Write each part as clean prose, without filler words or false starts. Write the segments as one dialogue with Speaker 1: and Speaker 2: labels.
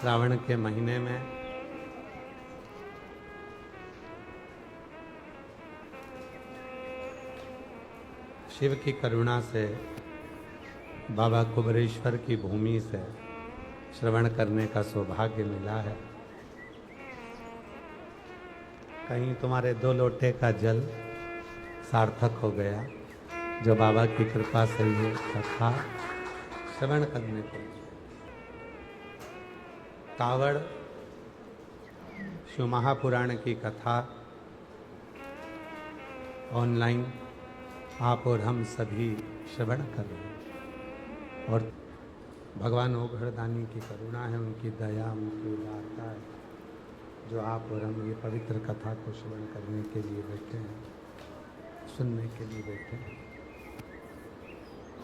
Speaker 1: श्रावण के महीने में शिव की करुणा से बाबा कुबरेश्वर की भूमि से श्रवण करने का सौभाग्य मिला है। कहीं तुम्हारे 2 लोटे का जल सार्थक हो गया, जो बाबा की कृपा से ये कथा श्रवण करने को। कावड़ शिव महापुराण की कथा ऑनलाइन आप और हम सभी श्रवण कर रहे हैं, और भगवान ओघड़दानी की करुणा है, उनकी दया, उनकी उदारता है, जो आप और हम ये पवित्र कथा को श्रवण करने के लिए बैठे हैं, सुनने के लिए बैठे हैं।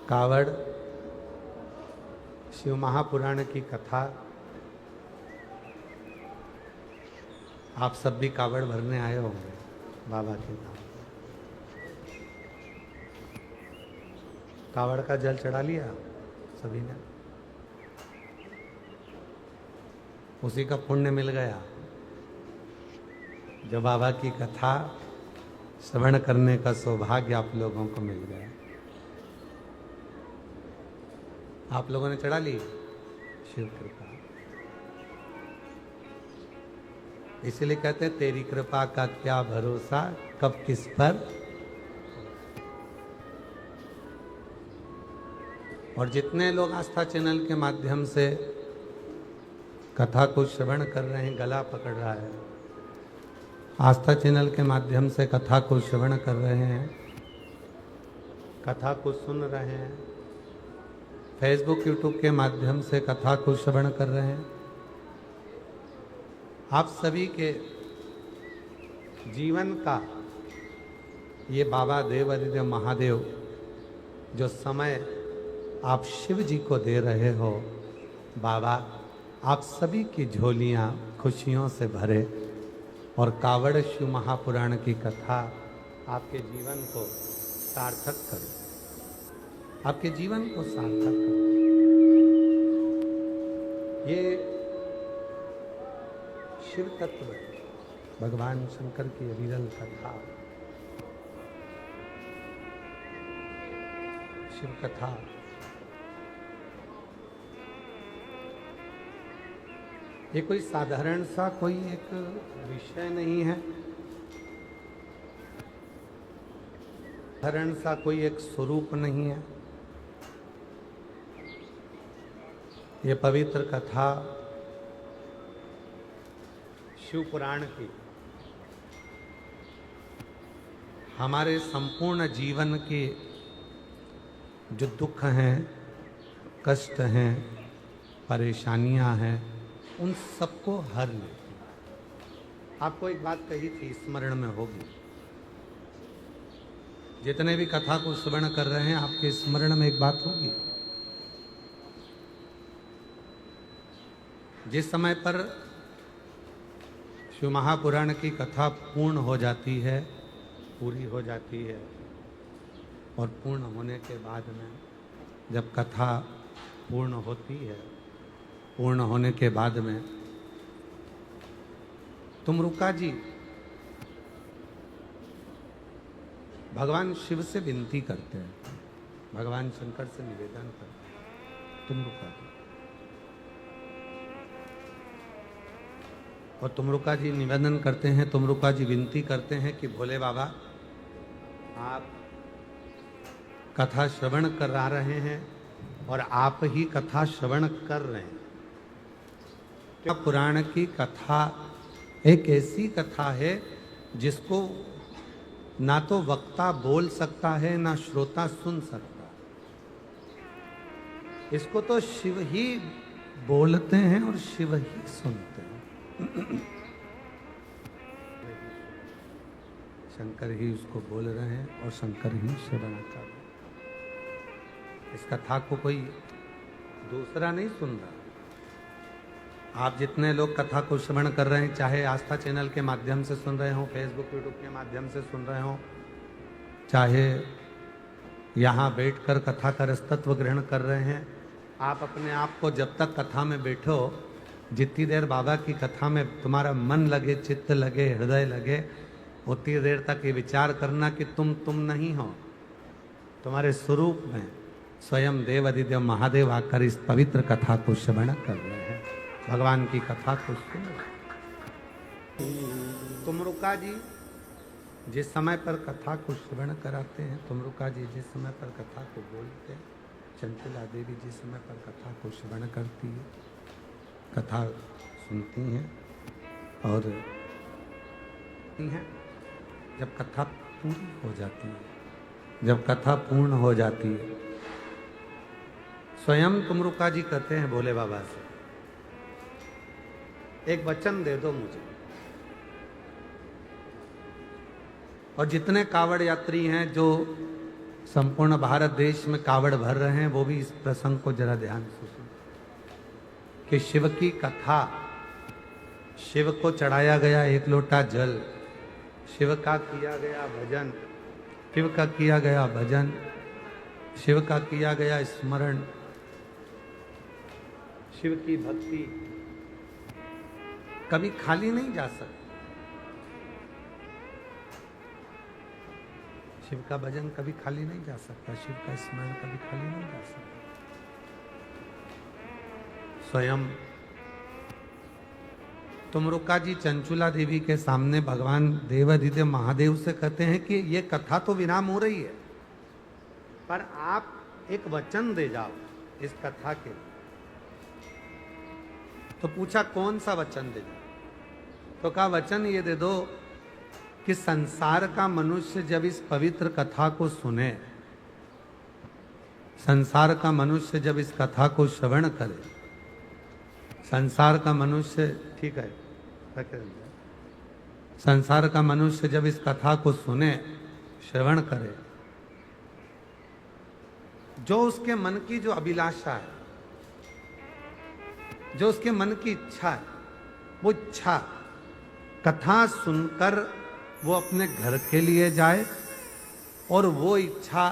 Speaker 1: कावड़ शिव महापुराण की कथा आप सब भी कावड़ भरने आए होंगे बाबा के नाम। कावड़ का जल चढ़ा लिया सभी ने, उसी का पुण्य मिल गया जो बाबा की कथा श्रवण करने का सौभाग्य आप लोगों को मिल गया। आप लोगों ने चढ़ा ली शिव कृपा, इसलिए कहते हैं तेरी कृपा का क्या भरोसा, कब किस पर। और जितने लोग आस्था चैनल के माध्यम से कथा को श्रवण कर रहे हैं, गला पकड़ रहा है, आस्था चैनल के माध्यम से कथा को श्रवण कर रहे हैं, कथा को सुन रहे हैं, फेसबुक यूट्यूब के माध्यम से कथा को श्रवण कर रहे हैं, आप सभी के जीवन का ये बाबा देवादिदेव महादेव जो समय आप शिव जी को दे रहे हो, बाबा आप सभी की झोलियां खुशियों से भरे, और कावड़ शिव महापुराण की कथा आपके जीवन को सार्थक करे, आपके जीवन को सार्थक करे। ये शिव तत्व भगवान शंकर की अविरल कथा, शिव कथा ये कोई साधारण सा कोई एक विषय नहीं है, साधारण सा कोई एक स्वरूप नहीं है। ये पवित्र कथा शिव पुराण की हमारे संपूर्ण जीवन के जो दुख हैं, कष्ट हैं, परेशानियां हैं, उन सबको हर लेती। आपको एक बात कही थी, स्मरण में होगी, जितने भी कथा को श्रवण कर रहे हैं आपके स्मरण में एक बात होगी, जिस समय पर शिव महापुराण की कथा पूर्ण हो जाती है, पूरी हो जाती है, और पूर्ण होने के बाद में जब कथा पूर्ण होती है, पूर्ण होने के बाद में तुमरुका जी भगवान शिव से विनती करते हैं, भगवान शंकर से निवेदन करते हैं, तुमरुका जी। और तुमरुका जी निवेदन करते हैं, तुमरुका जी विनती करते हैं कि भोले बाबा आप कथा श्रवण करा रहे हैं और आप ही कथा श्रवण कर रहे हैं। पुराण की कथा एक ऐसी कथा है जिसको ना तो वक्ता बोल सकता है, ना श्रोता सुन सकता। इसको तो शिव ही बोलते हैं और शिव ही सुनते हैं। शंकर ही उसको बोल रहे हैं और शंकर ही श्रवण कर रहे हैं। इस कथा को कोई दूसरा नहीं सुन रहा। आप जितने लोग कथा को श्रवण कर रहे हैं, चाहे आस्था चैनल के माध्यम से सुन रहे हो, फेसबुक यूट्यूब के माध्यम से सुन रहे हो, चाहे यहाँ बैठकर कथा का रसतत्व ग्रहण कर रहे हैं, आप अपने आप को जब तक कथा में बैठो जितनी देर बाबा की कथा में तुम्हारा मन लगे, चित्त लगे, हृदय लगे, उतनी देर तक ये विचार करना कि तुम नहीं हो। तुम्हारे स्वरूप में स्वयं देव अधिदेव महादेव आकर इस पवित्र कथा को श्रवण कर रहे हैं। भगवान की कथा को सुनो। तुमरुका जी जिस समय पर कथा को श्रवण कराते हैं, तुमरुका जी जिस समय पर कथा को बोलते हैं, चंचला देवी जिस समय पर कथा को श्रवण करती है, कथा सुनती हैं और जब कथा पूरी हो जाती है, जब कथा पूर्ण हो जाती है, स्वयं तुमरुका जी कहते हैं भोले बाबा से, एक वचन दे दो मुझे। और जितने कावड़ यात्री हैं जो संपूर्ण भारत देश में कावड़ भर रहे हैं, वो भी इस प्रसंग को जरा ध्यान से सुनो कि शिव की कथा, शिव को चढ़ाया गया एक लोटा जल, शिव का किया गया भजन, शिव का किया गया भजन, शिव का किया गया स्मरण, शिव की भक्ति कभी खाली नहीं जा सकती। शिव का भजन कभी खाली नहीं जा सकता, शिव का स्मरण कभी खाली नहीं जा सकता। स्वयं तुमरुका जी चंचुला देवी के सामने भगवान देवाधिदेव महादेव से कहते हैं कि ये कथा तो विराम हो रही है, पर आप एक वचन दे जाओ इस कथा के। तो पूछा कौन सा वचन दे दो? तो कहा वचन ये दे दो कि संसार का मनुष्य जब इस पवित्र कथा को सुने, संसार का मनुष्य जब इस कथा को श्रवण करे, संसार का मनुष्य, ठीक है, संसार का मनुष्य जब इस कथा को सुने, श्रवण करे, जो उसके मन की जो अभिलाषा है, जो उसके मन की इच्छा है, वो इच्छा कथा सुनकर वो अपने घर के लिए जाए और वो इच्छा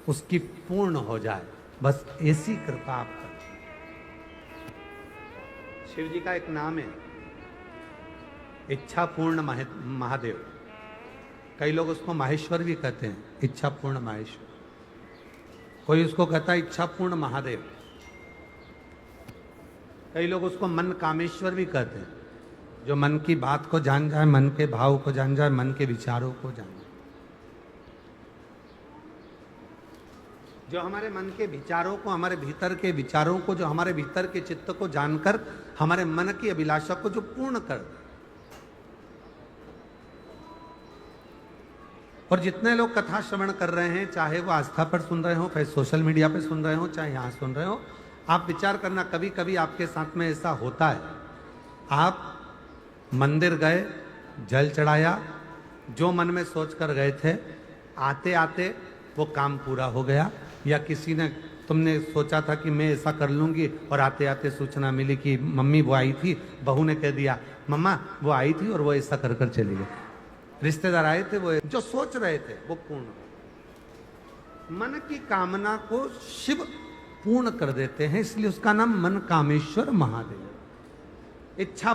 Speaker 1: उसकी पूर्ण हो जाए, बस ऐसी कृपा आप करें। शिव जी का एक नाम है इच्छा पूर्ण महादेव। कई लोग उसको माहेश्वर भी कहते हैं, इच्छा पूर्ण माहेश्वर। कोई उसको कहता है इच्छा पूर्ण महादेव। कई लोग उसको मन कामेश्वर भी कहते हैं, जो मन की बात को जान जाए, मन के भाव को जान जाए, मन के विचारों को जान जाए, जो हमारे मन के विचारों को, हमारे भीतर के विचारों को, जो हमारे भीतर के चित्त को जानकर हमारे मन की अभिलाषा को जो पूर्ण कर दे। और जितने लोग कथा श्रवण कर रहे हैं, चाहे वो आस्था पर सुन रहे हो, चाहे सोशल मीडिया पर सुन रहे हो, चाहे यहाँ सुन रहे हो, आप विचार करना, कभी कभी आपके साथ में ऐसा होता है, आप मंदिर गए, जल चढ़ाया, जो मन में सोच कर गए थे, आते आते वो काम पूरा हो गया, या किसी ने, तुमने सोचा था कि मैं ऐसा कर लूँगी और आते आते सूचना मिली कि मम्मी वो आई थी, बहू ने कह दिया मम्मा वो आई थी और वो ऐसा कर कर चली गई, रिश्तेदार आए थे, वो जो सोच रहे थे वो पूर्ण हो। मन की कामना को शिव पूर्ण कर देते हैं, इसलिए उसका नाम मन कामेश्वर महादेव। इच्छा